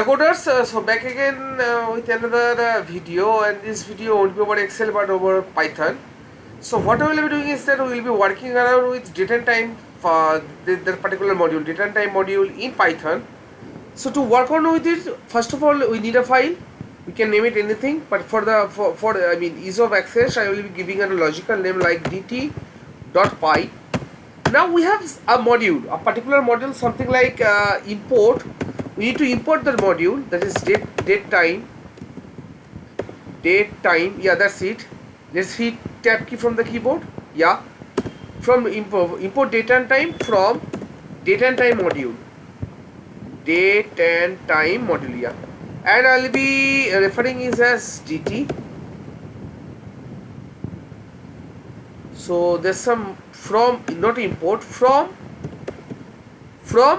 Coders, so back again with another video, and this video won't be about Excel but over Python. So what we will be doing is that we will be working around with date and time for the particular module, date and time module in Python. So to work on with it, first of all we need a file. We can name it anything, but for ease of access, I will be giving a logical name like dt.py. Now we have a module, a particular module, something like import. We need to import the module, that is date time. Yeah, that's it. Let's hit tab key from the keyboard. Yeah, from import date and time from date and time module. Yeah, and I'll be referring it as dt. So there's some from, not import, from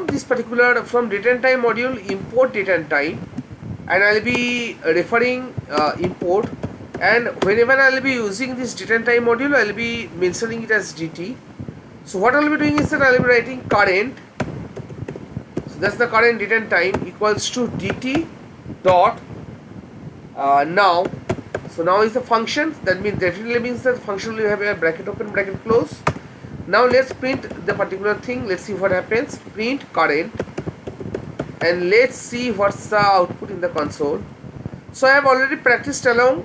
this particular, from date and time module, import date and time, and I'll be referring import, and whenever I'll be using this date and time module, I'll be mentioning it as dt. So what I'll be doing is that I'll be writing current, so that's the current date and time, equals to dt dot now. So now is the function, that means definitely means that the function will have a bracket open, bracket close. Now let's print the particular thing. Let's see what happens. Print current, and let's see what's the output in the console. So I have already practiced along.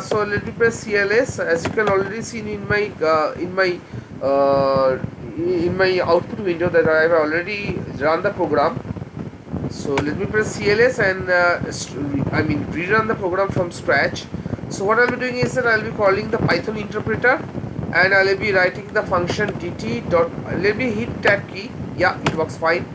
So let me press CLS. As you can already see in my output window that I have already run the program. So let me press CLS and rerun the program from scratch. So what I'll be doing is that I'll be calling the Python interpreter, and I'll be writing the function dt dot, let me hit tab key. Yeah, it works fine.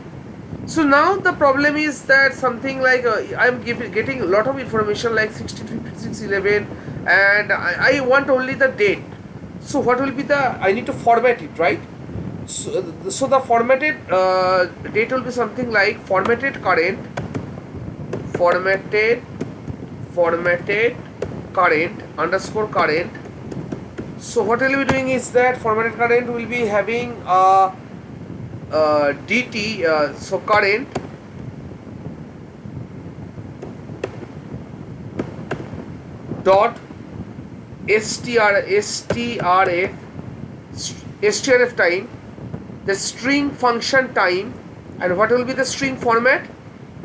So now the problem is that something like I'm getting a lot of information like 165611, and I want only the date. So what will be the, I need to format it, right? So the formatted date will be something like formatted current current underscore current. So what we'll be doing is that formatted current will be having dt, so current dot strf time, the string function time. And what will be the string format?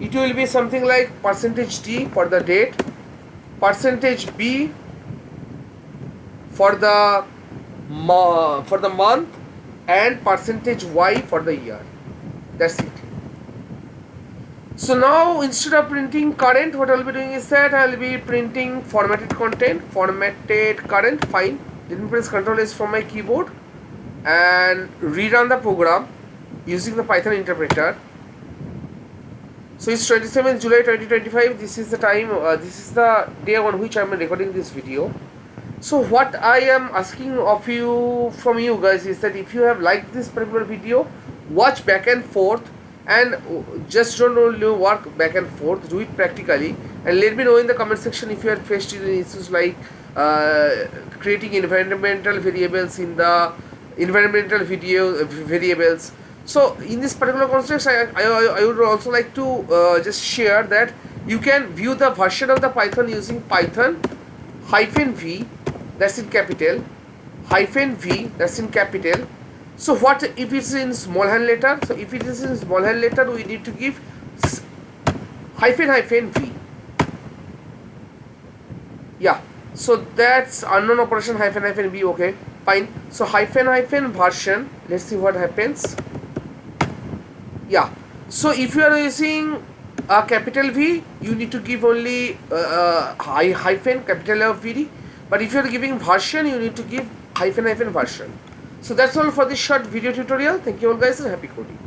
It will be something like %d for the date, %b for the month, and %y for the year. That's it. So now instead of printing current, what I'll be doing is that I'll be printing formatted content, formatted current. Fine. Let me press Ctrl S from my keyboard and rerun the program using the Python interpreter. So it's 27th July 2025. This is the time, this is the day on which I'm recording this video. So what I am asking of you, from you guys, is that if you have liked this particular video, watch back and forth, and just don't only work back and forth, do it practically, and let me know in the comment section if you are faced with issues like creating environmental variables in the environmental variables. So in this particular context, I would also like to just share that you can view the version of the Python using Python -v, that's in capital, -v, that's in capital. So what if it's in small hand letter? So if it is in small hand letter, we need to give -v. Yeah, so that's unknown operation -v. Okay, fine. So -version, let's see what happens. Yeah, so if you are using a capital V, you need to give only capital V, but if you are giving version, you need to give -version. So that's all for this short video tutorial. Thank you all guys, and happy coding.